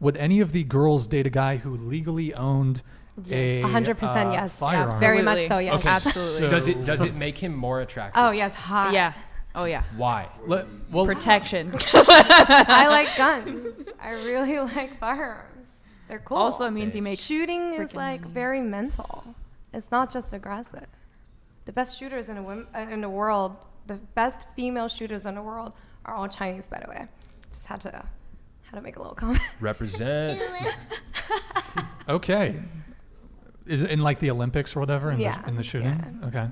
Would any of the girls date a guy who legally owned a 100% yes. firearm? Yeah, very much so, yes. Okay. Absolutely. So- Does it make him more attractive? Oh, yes, hot. Yeah. Oh yeah. Why? Well, Protection. I like guns. I really like firearms. They're cool. Also, it means you make shooting is like very mental. It's not just aggressive. The best shooters in the world, the best female shooters in the world are all Chinese, by the way. Just had to make a little comment. Represent. okay. Is it in like the Olympics or whatever in the shooting? Yeah. Okay.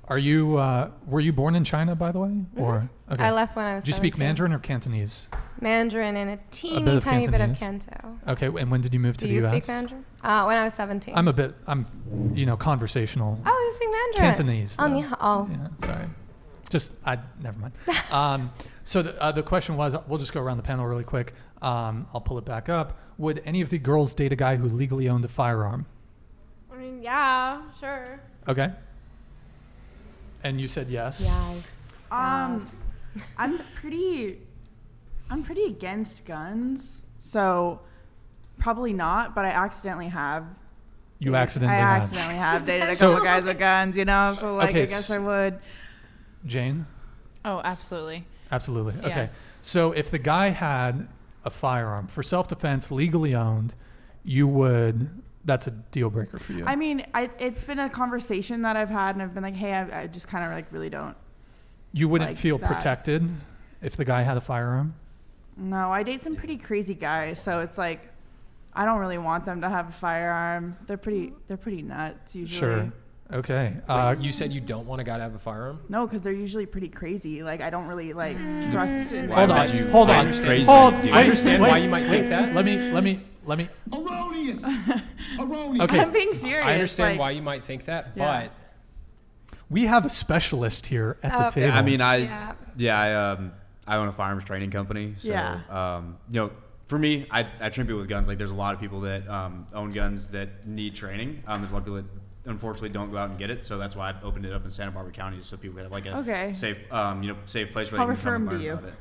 Are you were you born in China, by the way? Or okay. I left when I was 17. Do you speak Mandarin or Cantonese? Mandarin and a teeny bit of tiny bit of Cantonese. Canto. Okay, and when did you move to Do the you US? speak Mandarin? When I was 17. I'm conversational. Oh, you speak Mandarin? Cantonese. Oh, though. ni hao. Yeah, sorry. Never mind. So the question was, we'll just go around the panel really quick. I'll pull it back up. Would any of the girls date a guy who legally owned a firearm? I mean, yeah, sure. Okay. And you said yes. Yes. I'm pretty against guns, so probably not. But I accidentally have. You accidentally I have. accidentally have dated a So- couple guys with guns, you know. So like, Okay, I guess I would. Jane? Oh, absolutely. Absolutely. Yeah. Okay. So if the guy had a firearm for self-defense, legally owned, that's a deal breaker for you. I mean, it's been a conversation that I've had, and I've been like, hey, I just kind of like really don't. You wouldn't like feel that. protected if the guy had a firearm? No, I date some pretty crazy guys, so it's like, I don't really want them to have a firearm. They're pretty nuts usually. Sure. Okay. Wait, you said you don't want a guy to have a firearm? No, because they're usually pretty crazy. Like I don't really like trust. In Hold on. would you- Hold I on. understand. Hold. Do you understand why you might think that? Let me. Erroneous. Erroneous. Okay. I'm being serious. I understand like, why you might think that, Yeah. but We have a specialist here at the Okay. table. I mean, Yeah. I own a firearms training company. So, Yeah. for me, I train people with guns. Like, there's a lot of people that own guns that need training. There's a lot of people that unfortunately don't go out and get it. So that's why I opened it up in Santa Barbara County, just so people have like a safe, safe place where I'll they can come refer and him learn to about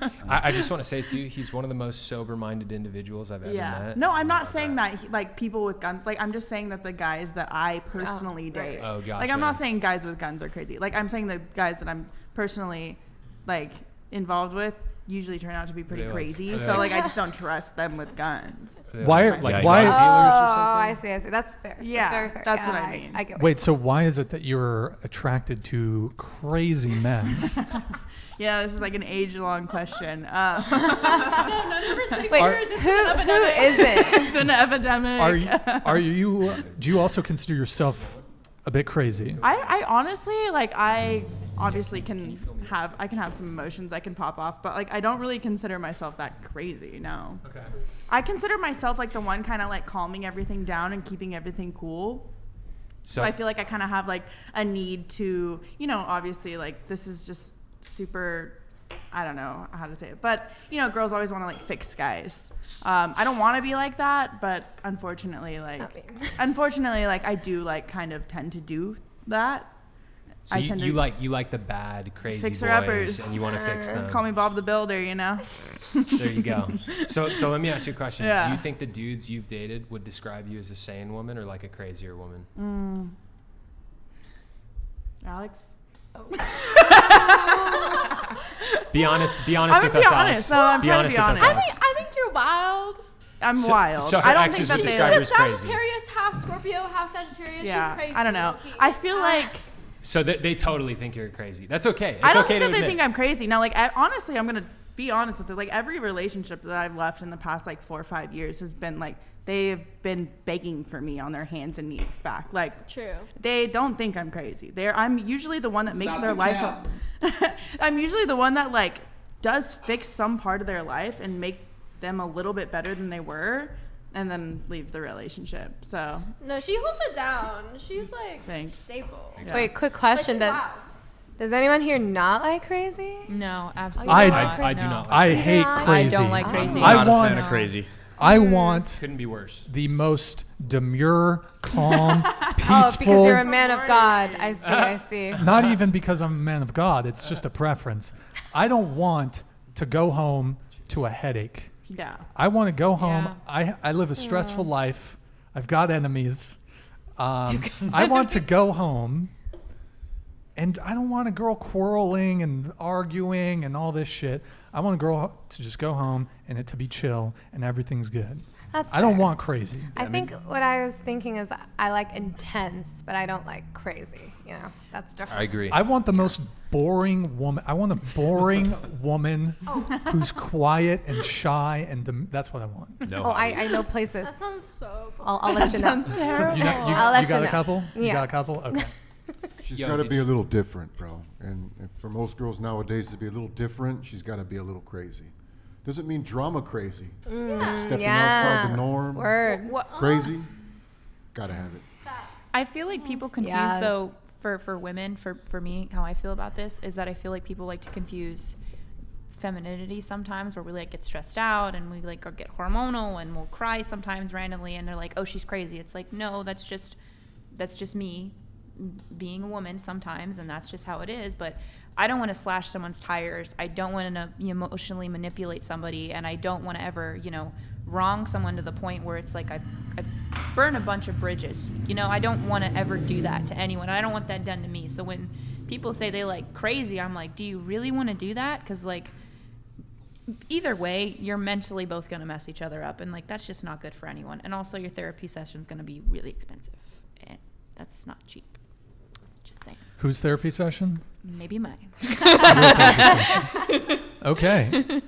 it. So, I just want to say to you, he's one of the most sober-minded individuals I've ever met. No, I'm not saying that like people with guns. Like I'm just saying that the guys that I personally date. Oh, gotcha. Like I'm not saying guys with guns are crazy. Like I'm saying the guys that I'm personally like involved with usually turn out to be pretty They like- crazy. they so like- like I just don't trust them with guns. Why- like why- drug Oh, dealers or something? I see. That's fair. Yeah, that's very fair. that's Yeah, what I mean. I get what Wait, so why is it that you're attracted to crazy men? Yeah, this is like an age-long question. No, number 6 Wait, years is who an epidemic. is it? It's an epidemic. Do you also consider yourself a bit crazy? I honestly like I obviously can have some emotions I can pop off, but like I don't really consider myself that crazy. No. Okay. I consider myself like the one kind of like calming everything down and keeping everything cool. So I feel like I kind of have like a need to, obviously like this is just super, I don't know how to say it, but girls always want to like fix guys. I don't want to be like that, but unfortunately like I do like kind of tend to do that. So you like the bad, crazy fixer-uppers. boys, and you want to fix them. Call me Bob the Builder, There you go. So let me ask you a question. Yeah. Do you think the dudes you've dated would describe you as a sane woman or like a crazier woman? Alex? Be honest I'm with gonna us, be Alex. honest. No, I'm trying to be honest. I think you're wild. I'm So- wild. so her I don't ex think is that a She's they describer a is crazy. Sagittarius, half Scorpio, half Sagittarius. Yeah, She's crazy. I don't know. low-key. I feel like So they totally think you're crazy. That's okay. It's I don't okay think that to they admit. think I'm crazy. Now, like, honestly, I'm gonna be honest with it. Like, every relationship that I've left in the past like 4 or 5 years has been like they've been begging for me on their hands and knees back. Like, True. they don't think I'm crazy. I'm usually the one that makes Stop their the life. cap. I'm usually the one that like does fix some part of their life and make them a little bit better than they were, and then leave the relationship. So No, she holds it down. She's like Thanks. stable. Yeah. Wait, quick question. But she's loud. Does anyone here not like crazy? No, absolutely I- not. I do No. not. I hate I crazy. I don't like crazy. I not want- a fan of crazy. I want Couldn't be worse. the most demure, calm, Oh, peaceful. because you're a man of God. I see. Not even because I'm a man of God. It's just a preference. I don't want to go home to a headache. Yeah. I want to go home. Yeah. I live a stressful life. I've got enemies. I want to go home, and I don't want a girl quarreling and arguing and all this shit. I want a girl to just go home and it to be chill and everything's good. That's I don't fair. want crazy. I think what I was thinking is I like intense, but I don't like crazy. You know, that's different. I agree. I want the most boring woman. I want a boring woman who's quiet and shy, and that's what I want. No. Oh, I know places. That sounds so. I'll let you know. Terrible. I'll let you got you a know. couple? You Yeah. got a couple? Okay. She's Yo, got to did be you- a little different, bro. And for most girls nowadays to be a little different, she's got to be a little crazy. Doesn't mean drama crazy. Stepping outside the norm. Word. What, Crazy. Gotta have it. I feel like people confuse Yes. though for women, for me, how I feel about this is that I feel like people like to confuse femininity sometimes, where we like get stressed out and we like get hormonal and we'll cry sometimes randomly, and they're like, oh, she's crazy. It's like, no, that's just me being a woman sometimes, and that's just how it is. But I don't want to slash someone's tires. I don't want to emotionally manipulate somebody, and I don't want to ever, wrong someone to the point where it's like I've burned a bunch of bridges. I don't want to ever do that to anyone. I don't want that done to me. So when people say they like crazy, I'm like, do you really want to do that? Because like either way, you're mentally both going to mess each other up, and like that's just not good for anyone. And also your therapy session is going to be really expensive, and that's not cheap. Just saying. Whose therapy session? Maybe mine. Okay.